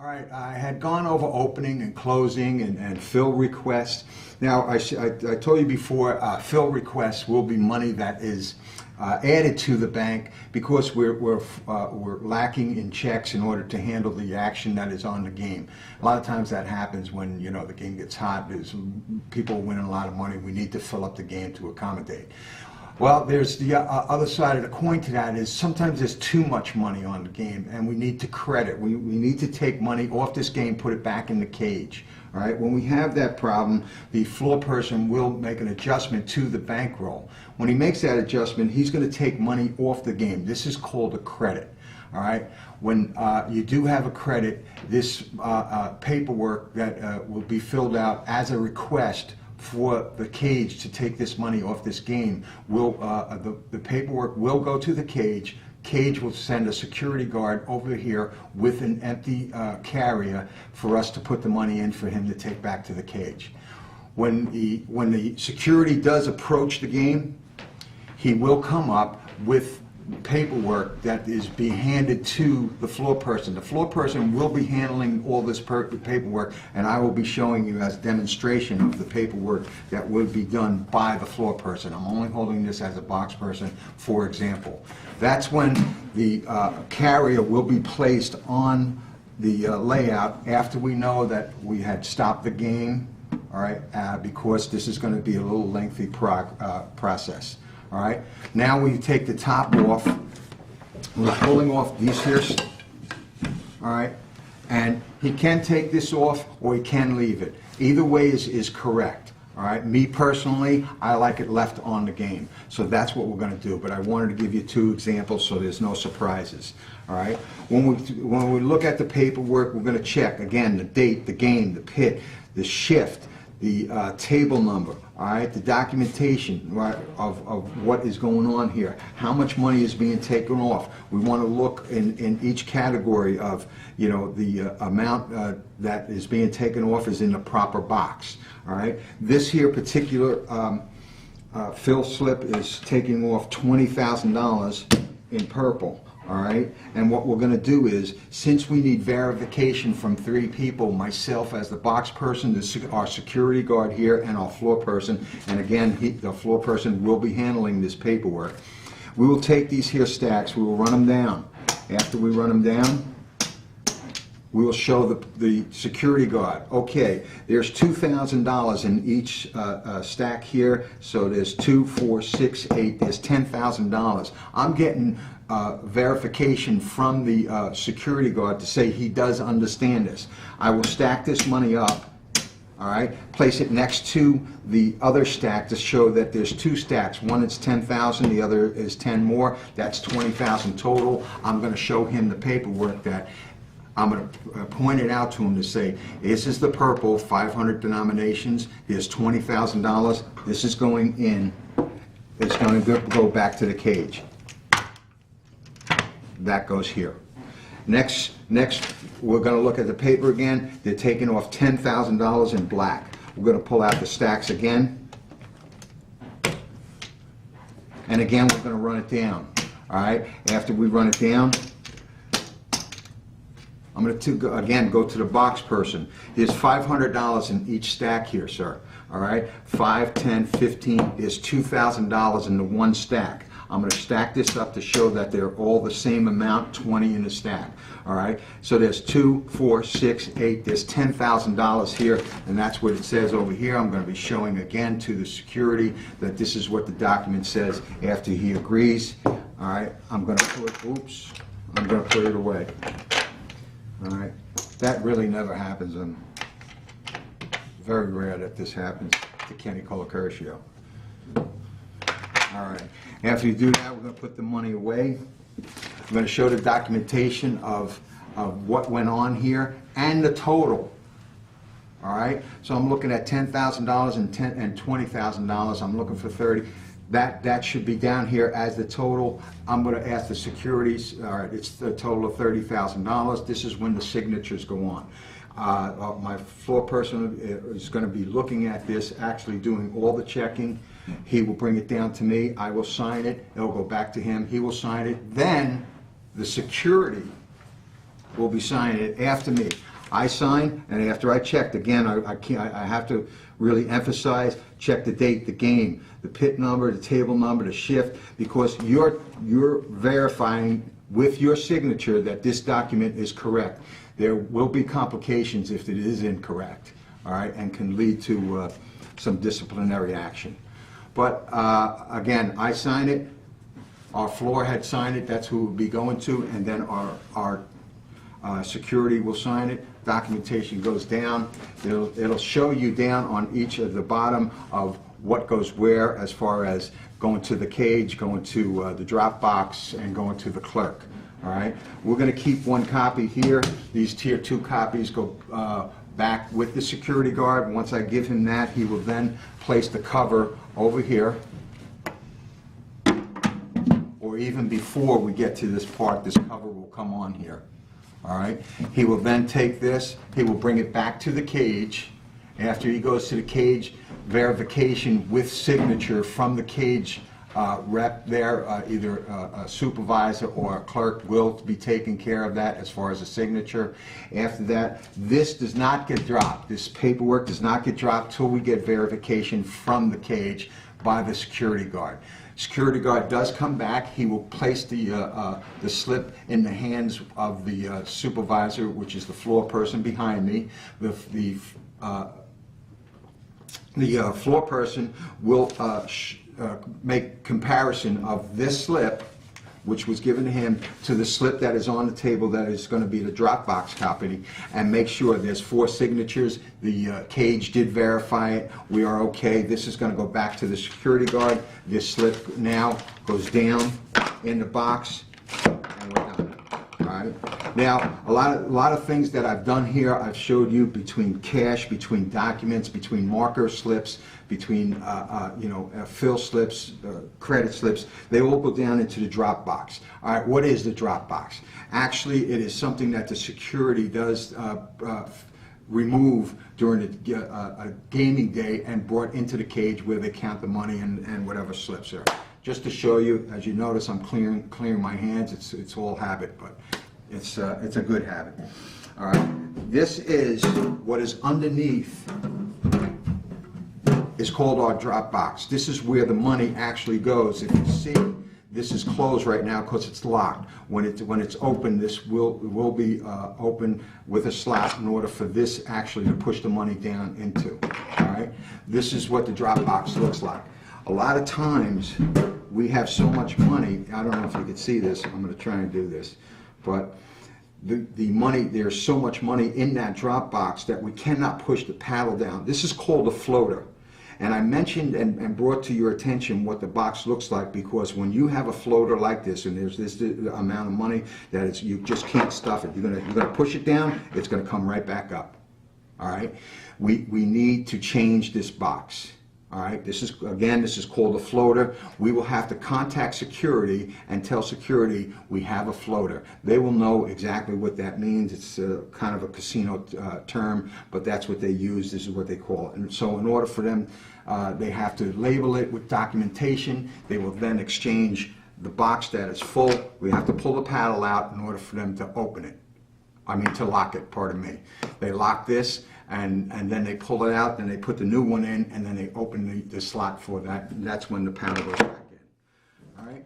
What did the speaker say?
All right, I had gone over opening and closing and fill requests. Now, I told you before, fill requests will be money that is added to the bank because we're lacking in checks in order to handle the action that is on the game. A lot of times that happens when, you know, the game gets hot, there's people winning a lot of money, we need to fill up the game to accommodate. Well, there's the other side of the coin to that is sometimes there's too much money on the game and we need to credit. We need to take money off this game, put it back in the cage. All right, when we have that problem, the floor person will make an adjustment to the bankroll. When he makes that adjustment, he's going to take money off the game. This is called a credit. All right, when you do have a credit, this paperwork that will be filled out as a request for the cage to take this money off this game will the paperwork will go to the cage. Cage will send a security guard over here with an empty carrier for us to put the money in for him to take back to the cage. When the security does approach the game, he will come up with paperwork that is being handed to the floor person. The floor person will be handling all this paperwork, and I will be showing you as demonstration of the paperwork that would be done by the floor person. I'm only holding this as a box person, for example. That's when the carrier will be placed on the layout after we know that we had stopped the game, all right, because this is going to be a little lengthy process. All right, now we take the top off. We're pulling off these here, all right, and he can take this off or he can leave it. Either way is correct. All right, me personally, I like it left on the game, so that's what we're going to do. But I wanted to give you two examples so there's no surprises. All right, when we look at the paperwork, we're going to check again the date, the game, the pit, the shift, the table number, all right, the documentation, right, of what is going on here, how much money is being taken off. We want to look in each category of, you know, the amount that is being taken off is in the proper box, all right. This here particular fill slip is taking off $20,000 in purple. All right, and what we're going to do is, since we need verification from 3 people, myself as the box person, our security guard here, and our floor person, and again, the floor person will be handling this paperwork. We will take these here stacks, we will run them down. After we run them down, we will show the security guard, okay, there's $2,000 in each stack here, so there's 2, 4, 6, 8, there's $10,000. I'm getting verification from the security guard to say he does understand this. I will stack this money up, all right, place it next to the other stack to show that there's 2 stacks. One is 10,000, the other is 10 more. That's 20,000 total. I'm going to show him the paperwork that I'm going to point it out to him to say, this is the purple, 500 denominations, there's $20,000, this is going in, it's going to go back to the cage. That goes here. Next, we're going to look at the paper again. They're taking off $10,000 in black. We're going to pull out the stacks again. And again, we're going to run it down. All right, after we run it down, I'm going to again go to the box person. There's $500 in each stack here, sir. All right, 5, 10, 15. There's $2,000 in the one stack. I'm going to stack this up to show that they're all the same amount, 20 in the stack. All right, so there's 2, 4, 6, 8. There's $10,000 here, and that's what it says over here. I'm going to be showing again to the security that this is what the document says after he agrees. All right, I'm going to put it away. All right, that really never happens, and very rare that this happens to Kenny Colacursio. All right, after you do that, we're going to put the money away. I'm going to show the documentation of what went on here and the total. All right, so I'm looking at $10,000 and $20,000. I'm looking for 30. That should be down here as the total. I'm going to ask the securities. All right, it's the total of $30,000. This is when the signatures go on. My floor person is going to be looking at this, actually doing all the checking. He will bring it down to me. I will sign it. It'll go back to him. He will sign it. Then the security will be signing it after me. I sign, and after I checked, again, I have to really emphasize, check the date, the game, the pit number, the table number, the shift, because you're verifying with your signature that this document is correct. There will be complications if it is incorrect, all right, and can lead to some disciplinary action. But again, I sign it, our floor head signed it, that's who we'll be going to, and then our security will sign it. Documentation goes down. It'll show you down on each of the bottom of what goes where, as far as going to the cage, going to the drop box, and going to the clerk. All right. We're going to keep one copy here. These tier 2 copies go back with the security guard. Once I give him that, he will then place the cover over here. Or even before we get to this part, this cover will come on here. All right. He will then take this, he will bring it back to the cage. After he goes to the cage, verification with signature from the cage rep there, either a supervisor or a clerk will be taking care of that as far as a signature. After that, this does not get dropped. This paperwork does not get dropped till we get verification from the cage by the security guard. Security guard does come back. He will place the slip in the hands of the supervisor, which is the floor person behind me. The floor person will make comparison of this slip, which was given to him, to the slip that is on the table that is going to be the Dropbox copy, and make sure there's 4 signatures. The cage did verify it. We are okay. This is going to go back to the security guard. This slip now goes down in the box, and we're done. All right. Now, a lot of things that I've done here, I've showed you between cash, between documents, between marker slips, between fill slips, credit slips. They all go down into the Dropbox. All right, what is the Dropbox? Actually, it is something that the security does remove during a gaming day and brought into the cage where they count the money and whatever slips are. Just to show you, as you notice, I'm clearing my hands. It's all habit, but it's a good habit. All right, this is what is underneath. Is called our Dropbox. This is where the money actually goes. If you see, this is closed right now because it's locked. When it's open, this will be open with a slot in order for this actually to push the money down into. All right. This is what the Dropbox looks like. A lot of times we have so much money. I don't know if you can see this. I'm going to try and do this, but the money, there's so much money in that Dropbox that we cannot push the paddle down. This is called a floater. And I mentioned and brought to your attention what the box looks like, because when you have a floater like this and there's this amount of money that it's, you just can't stuff it. You're gonna push it down, it's gonna come right back up. All right? We need to change this box. All right, this is called a floater. We will have to contact security and tell security we have a floater. They will know exactly what that means. It's kind of a casino term, but that's what they use. This is what they call it. And so in order for them, they have to label it with documentation. They will then exchange the box that is full. We have to pull the paddle out in order for them to open it. I mean, to lock it, pardon me. They lock this, and then they pull it out, then they put the new one in, and then they open the slot for that, and that's when the paddle goes back in. All right?